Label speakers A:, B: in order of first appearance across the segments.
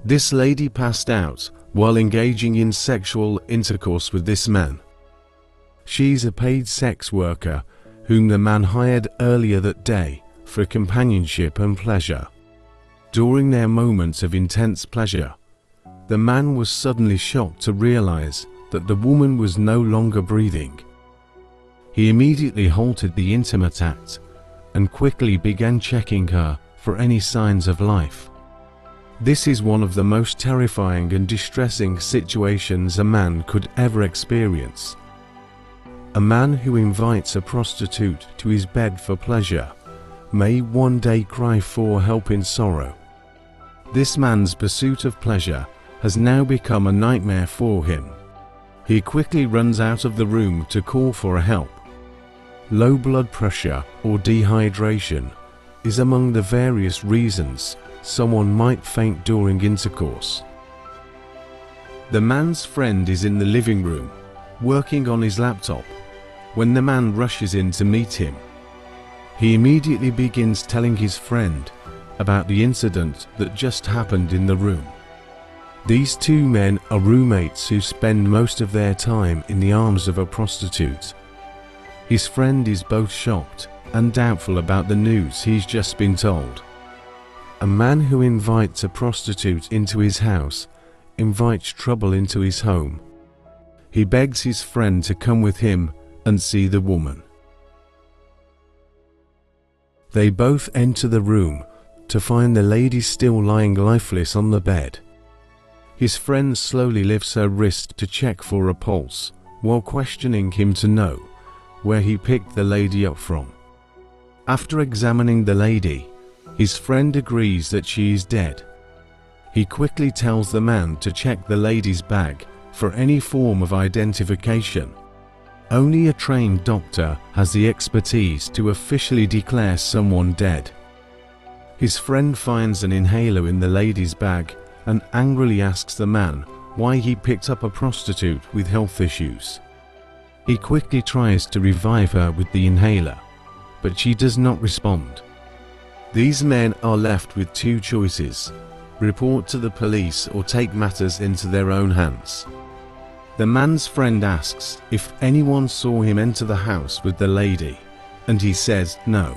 A: This lady passed out while engaging in sexual intercourse with this man. She's a paid sex worker whom the man hired earlier that day for companionship and pleasure. During their moments of intense pleasure, the man was suddenly shocked to realize that the woman was no longer breathing. He immediately halted the intimate act and quickly began checking her for any signs of life. This is one of the most terrifying and distressing situations a man could ever experience. A man who invites a prostitute to his bed for pleasure may one day cry for help in sorrow. This man's pursuit of pleasure has now become a nightmare for him. He quickly runs out of the room to call for help. Low blood pressure or dehydration is among the various reasons someone might faint during intercourse. The man's friend is in the living room, working on his laptop, when the man rushes in to meet him. He immediately begins telling his friend about the incident that just happened in the room. These two men are roommates who spend most of their time in the arms of a prostitute. His friend is both shocked and doubtful about the news he's just been told. A man who invites a prostitute into his house invites trouble into his home. He begs his friend to come with him and see the woman. They both enter the room to find the lady still lying lifeless on the bed. His friend slowly lifts her wrist to check for a pulse while questioning him to know where he picked the lady up from. After examining the lady, his friend agrees that she is dead. He quickly tells the man to check the lady's bag for any form of identification. Only a trained doctor has the expertise to officially declare someone dead. His friend finds an inhaler in the lady's bag and angrily asks the man why he picked up a prostitute with health issues. He quickly tries to revive her with the inhaler, but she does not respond. These men are left with two choices: report to the police or take matters into their own hands. The man's friend asks if anyone saw him enter the house with the lady, and he says no.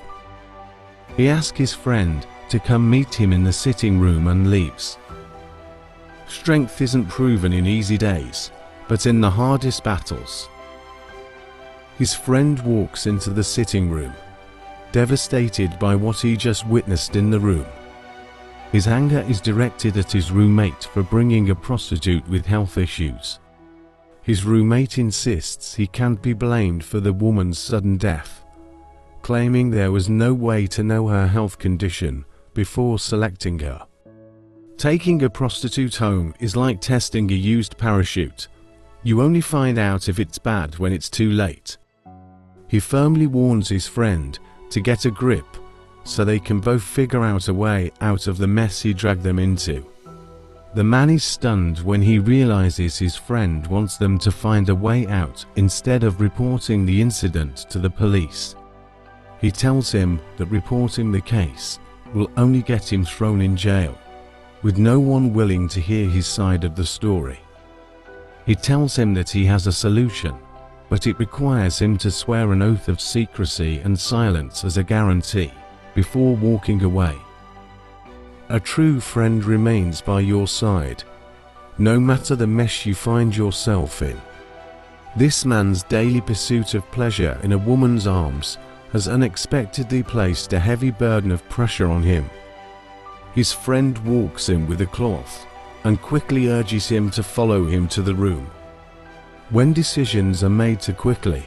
A: He asks his friend to come meet him in the sitting room and leaves. Strength isn't proven in easy days, but in the hardest battles. His friend walks into the sitting room, devastated by what he just witnessed in the room. His anger is directed at his roommate for bringing a prostitute with health issues. His roommate insists he can't be blamed for the woman's sudden death, claiming there was no way to know her health condition before selecting her. Taking a prostitute home is like testing a used parachute. You only find out if it's bad when it's too late. He firmly warns his friend to get a grip so they can both figure out a way out of the mess he dragged them into. The man is stunned when he realizes his friend wants them to find a way out instead of reporting the incident to the police. He tells him that reporting the case will only get him thrown in jail, with no one willing to hear his side of the story. He tells him that he has a solution, but it requires him to swear an oath of secrecy and silence as a guarantee before walking away. A true friend remains by your side, no matter the mess you find yourself in. This man's daily pursuit of pleasure in a woman's arms has unexpectedly placed a heavy burden of pressure on him. His friend walks in with a cloth and quickly urges him to follow him to the room. When decisions are made too quickly,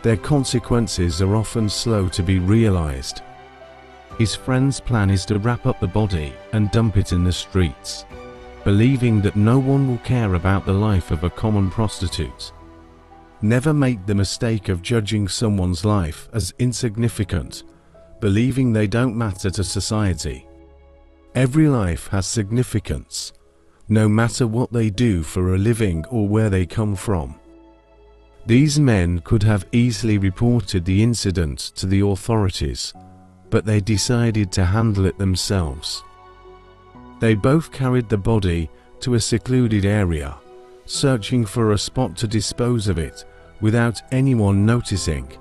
A: their consequences are often slow to be realized. His friend's plan is to wrap up the body and dump it in the streets, believing that no one will care about the life of a common prostitute. Never make the mistake of judging someone's life as insignificant, believing they don't matter to society. Every life has significance, no matter what they do for a living or where they come from. These men could have easily reported the incident to the authorities, but they decided to handle it themselves. They both carried the body to a secluded area, searching for a spot to dispose of it without anyone noticing.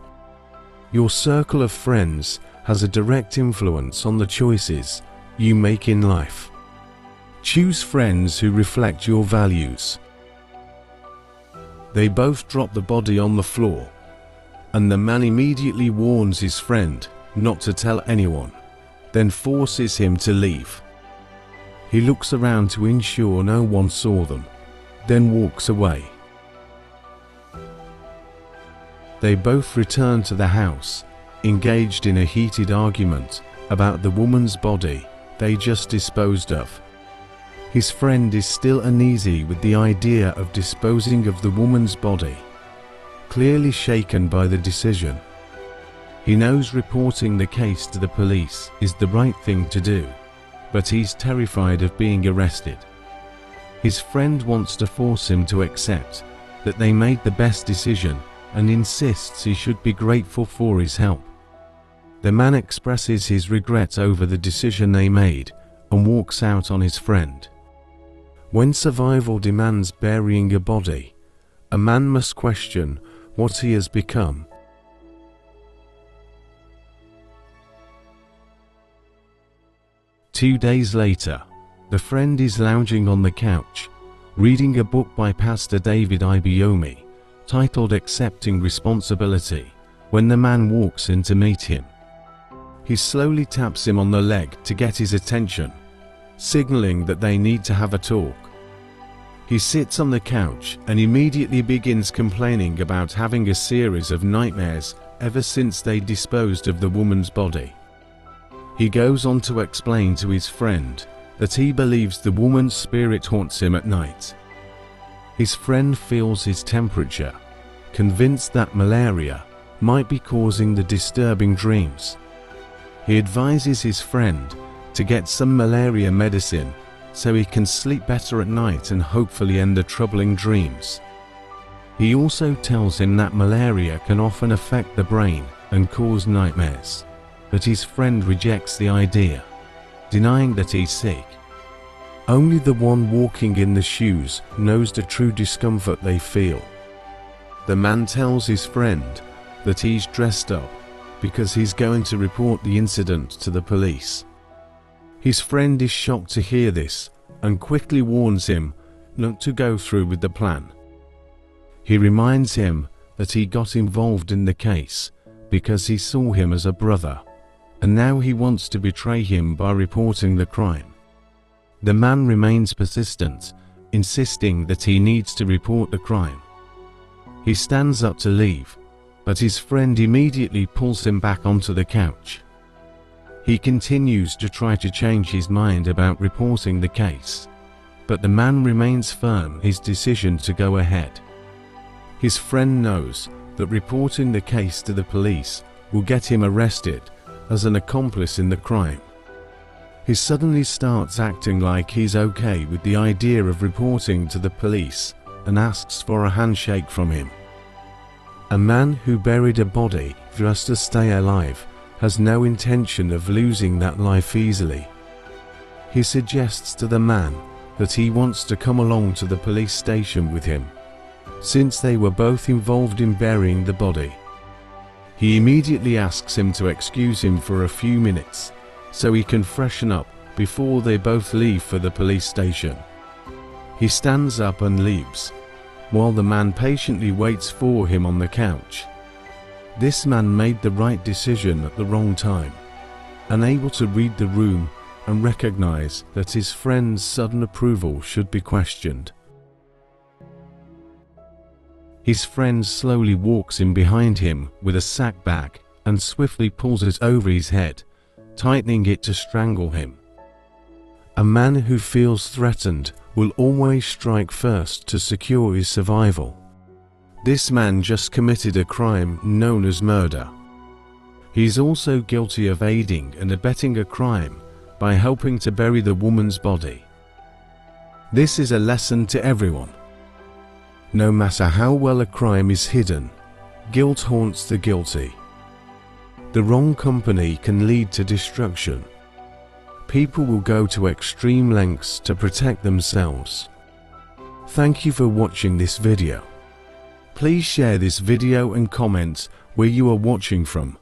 A: Your circle of friends has a direct influence on the choices you make in life. Choose friends who reflect your values. They both drop the body on the floor, and the man immediately warns his friend not to tell anyone, then forces him to leave. He looks around to ensure no one saw them, then walks away. They both return to the house, engaged in a heated argument about the woman's body they just disposed of. His friend is still uneasy with the idea of disposing of the woman's body, clearly shaken by the decision. He knows reporting the case to the police is the right thing to do, but he's terrified of being arrested. His friend wants to force him to accept that they made the best decision and insists he should be grateful for his help. The man expresses his regret over the decision they made and walks out on his friend. When survival demands burying a body, a man must question what he has become. Two days later, the friend is lounging on the couch, reading a book by Pastor David Ibiyomi, titled Accepting Responsibility, when the man walks in to meet him. He slowly taps him on the leg to get his attention, signaling that they need to have a talk. He sits on the couch and immediately begins complaining about having a series of nightmares ever since they disposed of the woman's body. He goes on to explain to his friend that he believes the woman's spirit haunts him at night. His friend feels his temperature, convinced that malaria might be causing the disturbing dreams. He advises his friend to get some malaria medicine so he can sleep better at night and hopefully end the troubling dreams. He also tells him that malaria can often affect the brain and cause nightmares, but his friend rejects the idea, denying that he's sick. Only the one walking in the shoes knows the true discomfort they feel. The man tells his friend that he's dressed up because he's going to report the incident to the police. His friend is shocked to hear this and quickly warns him not to go through with the plan. He reminds him that he got involved in the case because he saw him as a brother, and now he wants to betray him by reporting the crime. The man remains persistent, insisting that he needs to report the crime. He stands up to leave, but his friend immediately pulls him back onto the couch. He continues to try to change his mind about reporting the case, but the man remains firm in his decision to go ahead. His friend knows that reporting the case to the police will get him arrested as an accomplice in the crime. He suddenly starts acting like he's okay with the idea of reporting to the police and asks for a handshake from him. A man who buried a body just to stay alive has no intention of losing that life easily. He suggests to the man that he wants to come along to the police station with him, since they were both involved in burying the body. He immediately asks him to excuse him for a few minutes so he can freshen up before they both leave for the police station. He stands up and leaves, while the man patiently waits for him on the couch. This man made the right decision at the wrong time, unable to read the room and recognize that his friend's sudden approval should be questioned. His friend slowly walks in behind him with a sack bag and swiftly pulls it over his head, tightening it to strangle him. A man who feels threatened will always strike first to secure his survival. This man just committed a crime known as murder. He's also guilty of aiding and abetting a crime by helping to bury the woman's body. This is a lesson to everyone. No matter how well a crime is hidden, guilt haunts the guilty. The wrong company can lead to destruction. people will go to extreme lengths to protect themselves. Thank you for watching this video. Please share this video and comment where you are watching from.